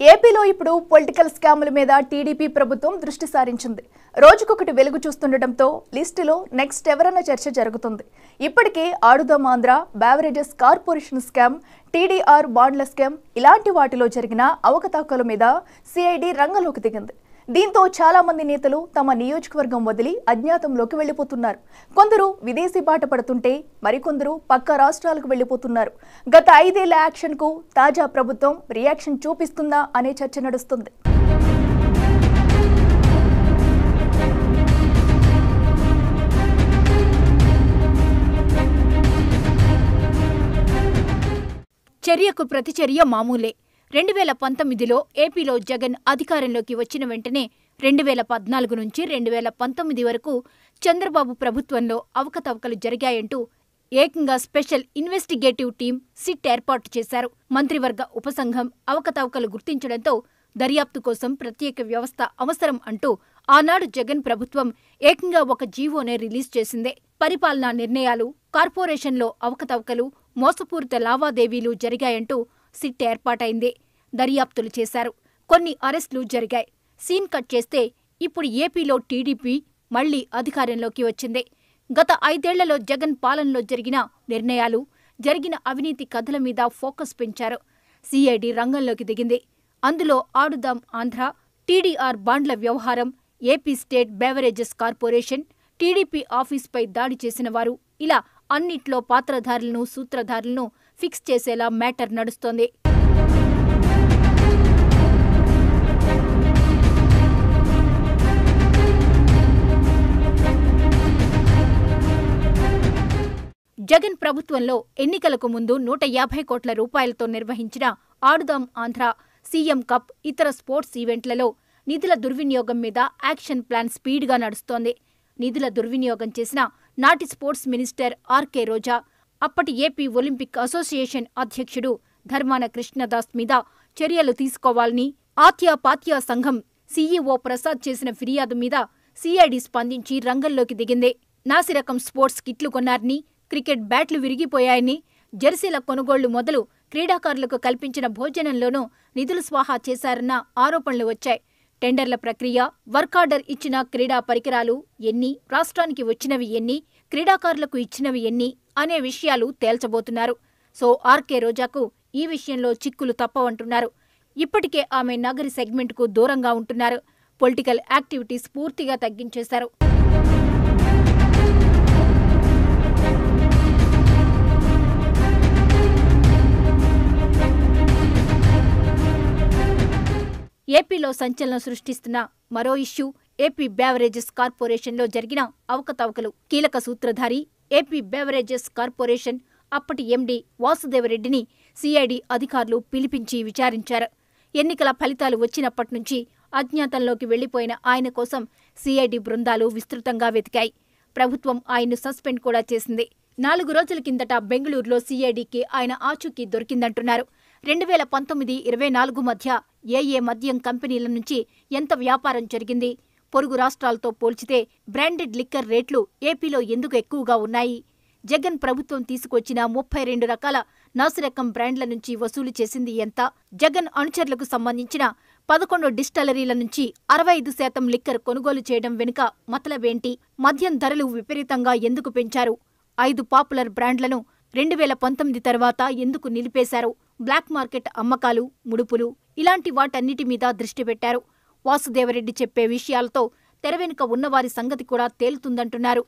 ఏపీలో ఇప్పుడు పొలిటికల్ స్కాముల మీద టీడీపీ ప్రభుత్వం దృష్టి సారించింది. రోజుకొకటి వెలుగు చూస్తుండటంతో లిస్టులో నెక్స్ట్ ఎవరన్న చర్చ జరుగుతుంది. ఇప్పటికే Aadudam Andhra, beverages corporation scam, TDR బాండ్ల స్కామ్ ఇలాంటి వాటిలో జరిగిన అవకతవకల మీద సిఐడి రంగంలోకి దిగింది. దీంతో చాలా మంది నేతలు తమ నియోజకవర్గం వదిలి అజ్ఞాతంలోకి వెళ్లిపోతున్నారు. కొందరు విదేశీ బాట పడుతుంటే మరికొందరు పక్క రాష్ట్రాలకు వెళ్లిపోతున్నారు. గత 5 ఏళ్ల యాక్షన్ కు తాజా ప్రభుత్వం రియాక్షన్ చూపిస్తుందా అనే చర్చ నడుస్తుంది. చర్యకు ప్రతిచర్య మామూలే. 2019లో ఏపీలో జగన్ అధికారంలోకి వచ్చిన వెంటనే 2014 నుంచి 2019 వరకు చంద్రబాబు ప్రభుత్వంలో అవకతవకలు జరిగాయంటూ ఏకంగా స్పెషల్ ఇన్వెస్టిగేటివ్ టీం సిట్ ఏర్పాటు చేశారు. మంత్రివర్గ ఉపసంఘం అవకతవకలు గుర్తించడంతో దర్యాప్తు కోసం ప్రత్యేక వ్యవస్థ అవసరం అంటూ ఆనాడు జగన్ ప్రభుత్వం ఏకంగా ఒక జీవోనే రిలీజ్ చేసిందే. పరిపాలనా నిర్ణయాలు, కార్పొరేషన్లో అవకతవకలు, మోసపూరిత లావాదేవీలు జరిగాయంటూ సిట్ ఏర్పాటైంది. దర్యాప్తులు చేశారు. కొన్ని అరెస్టులు జరిగాయి. సీన్ కట్ చేస్తే ఇప్పుడు ఏపీలో టీడీపీ మళ్లీ అధికారంలోకి వచ్చింది. గత 5 ఏళ్లలో జగన్ పాలనలో జరిగిన నిర్ణయాలు, జరిగిన అవినీతి కథల మీద ఫోకస్ పెంచారు. సిఐడి రంగంలోకి దిగింది. అందులో ఆడుదాం ఆంధ్ర, టీడీఆర్ బాండ్ల వ్యవహారం, AP state beverages corporation, TDP ఆఫీస్పై దాడి చేసిన వారు, ఇలా అన్నిట్లో పాత్రధారులను, సూత్రధారులను ఫిక్స్ చేసేలా మ్యాటర్ నడుస్తోంది. జగన్ ప్రభుత్వంలో ఎన్నికలకు ముందు 150 కోట్ల రూపాయలతో నిర్వహించిన ఆడుదాం ఆంధ్ర, సీఎం కప్, ఇతర స్పోర్ట్స్ ఈవెంట్లలో నిధుల దుర్వినియోగం మీద యాక్షన్ ప్లాన్ స్పీడ్గా నడుస్తోంది. నిధుల దుర్వినియోగం చేసిన నాటి స్పోర్ట్స్ మినిస్టర్ ఆర్కే రోజా, అప్పటి ఏపీ ఒలింపిక్ అసోసియేషన్ అధ్యక్షుడు ధర్మాన కృష్ణదాస్ మీద చర్యలు తీసుకోవాలని ఆత్యాపాత్య సంఘం సీఈఓ ప్రసాద్ చేసిన ఫిర్యాదు మీద సిఐడి స్పందించి రంగంలోకి దిగింది. నాసిరకం స్పోర్ట్స్ కిట్లు కొన్నారని, క్రికెట్ బ్యాట్లు విరిగిపోయాయని, జెర్సీల కొనుగోళ్లు మొదలు క్రీడాకారులకు కల్పించిన భోజనంలోనూ నిధులు స్వాహా చేశారన్న ఆరోపణలు వచ్చాయి. టెండర్ల ప్రక్రియ, వర్కార్డర్ ఇచ్చిన క్రీడా పరికరాలు ఎన్ని, రాష్ట్రానికి వచ్చినవి ఎన్ని, క్రీడాకారులకు ఇచ్చినవి ఎన్ని అనే విషయాలు తేల్చబోతున్నారు. సో ఆర్కే రోజాకు ఈ విషయంలో చిక్కులు తప్పవంటున్నారు. ఇప్పటికే ఆమె నగరి సెగ్మెంట్కు దూరంగా ఉంటున్నారు. పొలిటికల్ యాక్టివిటీస్ పూర్తిగా తగ్గించేశారు. ఏపీలో సంచలనం సృష్టిస్తున్న మరో ఇష్యూ ఏపీ బెవరేజెస్ కార్పొరేషన్లో జరిగిన అవకతవకలు. కీలక సూత్రధారి ఏపీ బెవరేజెస్ కార్పొరేషన్ అప్పటి ఎండీ వాసుదేవరెడ్డిని సిఐడి అధికారులు పిలిపించి విచారించారు. ఎన్నికల ఫలితాలు వచ్చినప్పటి నుంచి అజ్ఞాతంలోకి వెళ్లిపోయిన ఆయన కోసం సిఐడి బృందాలు విస్తృతంగా వెతికాయి. ప్రభుత్వం ఆయన్ను సస్పెండ్ కూడా చేసింది. 4 రోజుల కిందట బెంగళూరులో సిఐడికి ఆయన ఆచూకీ దొరికిందంటున్నారు. 2019-24 మధ్య ఏ మద్యం కంపెనీల నుంచి ఎంత వ్యాపారం జరిగింది, పొరుగు రాష్ట్రాలతో పోల్చితే బ్రాండెడ్ లిక్కర్ రేట్లు ఏపీలో ఎందుకు ఎక్కువగా ఉన్నాయి, జగన్ ప్రభుత్వం తీసుకొచ్చిన 32 రకాల నాసిరకం బ్రాండ్ల నుంచి వసూలు చేసింది ఎంత, జగన్ అనుచరులకు సంబంధించిన 11 డిస్టిలరీల నుంచి 65% లిక్కర్ కొనుగోలు చేయడం వెనుక మతలబేంటి, మద్యం ధరలు విపరీతంగా ఎందుకు పెంచారు, 5 పాపులర్ బ్రాండ్లను 2019 తర్వాత ఎందుకు నిలిపేశారు, బ్లాక్ మార్కెట్ అమ్మకాలు, ముడుపులు ఇలాంటి వాటన్నిటి మీద దృష్టి పెట్టారు. వాసుదేవరెడ్డి చెప్పే విషయాలతో తెరవెనుక ఉన్నవారి సంగతి కూడా తేలుతుందంటున్నారు.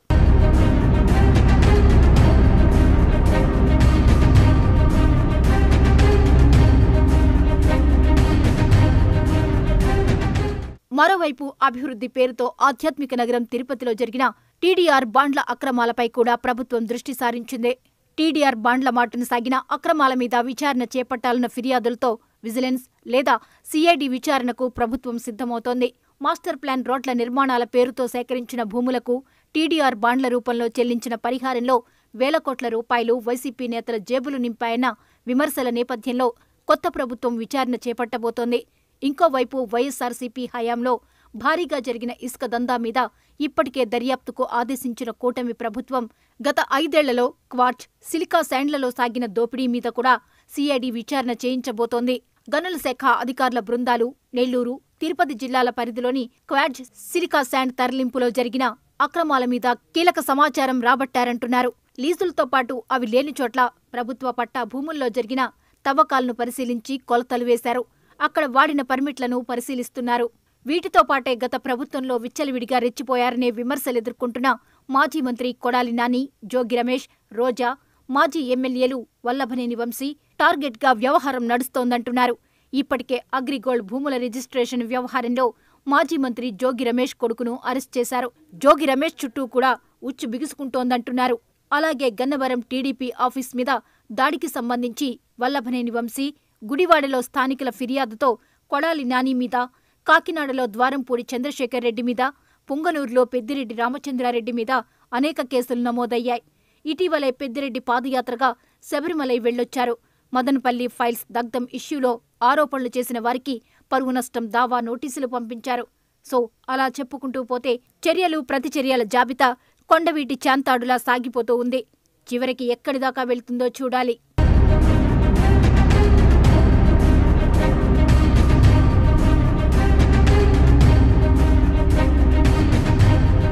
మరోవైపు అభివృద్ధి పేరుతో ఆధ్యాత్మిక నగరం తిరుపతిలో జరిగిన టీడీఆర్ బాండ్ల అక్రమాలపై కూడా ప్రభుత్వం దృష్టి సారించింది. టీడీఆర్ బాండ్ల మాటును సాగిన అక్రమాల మీద విచారణ చేపట్టాలన్న ఫిర్యాదులతో విజిలెన్స్ లేదా సిఐడి విచారణకు ప్రభుత్వం సిద్ధమవుతోంది. మాస్టర్ ప్లాన్ రోడ్ల నిర్మాణాల పేరుతో సేకరించిన భూములకు టీడీఆర్ బాండ్ల రూపంలో చెల్లించిన పరిహారంలో వేల కోట్ల రూపాయలు వైసీపీ నేతల జేబులు నింపాయన్న విమర్శల నేపథ్యంలో కొత్త ప్రభుత్వం విచారణ చేపట్టబోతోంది. ఇంకోవైపు వైఎస్సార్సీపీ హయాంలో భారీగా జరిగిన ఇసుక దందా మీద ఇప్పటికే దర్యాప్తుకు ఆదేశించిన కూటమి ప్రభుత్వం గత 5 ఏళ్లలో క్వార్ట్జ్, సిలికా శాండ్లలో సాగిన దోపిడీ మీద కూడా సిఐడి విచారణ చేయించబోతోంది. గనుల శాఖ అధికారుల బృందాలు నెల్లూరు, తిరుపతి జిల్లాల పరిధిలోని క్వాడ్జ్ సిలికా శాండ్ తరలింపులో జరిగిన అక్రమాల మీద కీలక సమాచారం రాబట్టారంటున్నారు. లీజులతో పాటు అవి లేని చోట్ల ప్రభుత్వ పట్టా భూముల్లో జరిగిన తవ్వకాలను పరిశీలించి కొలతలు వేశారు. అక్కడ వాడిన పర్మిట్లను పరిశీలిస్తున్నారు. వీటితో పాటే గత ప్రభుత్వంలో విచ్చలవిడిగా రెచ్చిపోయారనే విమర్శలెదుర్కొంటున్న మాజీ మంత్రి కొడాలి నాని, జోగి రమేష్, రోజా, మాజీ ఎమ్మెల్యేలు వల్లభనేని వంశీ టార్గెట్గా వ్యవహారం నడుస్తోందంటున్నారు. ఇప్పటికే అగ్రిగోల్డ్ భూముల రిజిస్ట్రేషన్ వ్యవహారంలో మాజీ మంత్రి జోగి రమేష్ కొడుకును అరెస్ట్ చేశారు. జోగి రమేష్ చుట్టూ కూడా ఉచ్చు బిగుసుకుంటోందంటున్నారు. అలాగే గన్నవరం టీడీపీ ఆఫీస్ మీద దాడికి సంబంధించి వల్లభనేని వంశీ, గుడివాడలో స్థానికుల ఫిర్యాదుతో కొడాలి నాని మీద, కాకినాడలో ద్వారంపూడి చంద్రశేఖర్ రెడ్డి మీద, పుంగనూరులో పెద్దిరెడ్డి రామచంద్రారెడ్డి మీద అనేక కేసులు నమోదయ్యాయి. ఇటీవలే పెద్దిరెడ్డి పాదయాత్రగా శబరిమలై వెళ్లొచ్చారు. మదనపల్లి ఫైల్స్ దగ్ధం ఇష్యూలో ఆరోపణలు చేసిన వారికి పరువు నష్టం దావా నోటీసులు పంపించారు. సో అలా చెప్పుకుంటూ పోతే చర్యలు ప్రతిచర్యల జాబితా కొండవీటి చాంతాడులా సాగిపోతూ ఉంది. చివరికి ఎక్కడిదాకా వెళ్తుందో చూడాలి.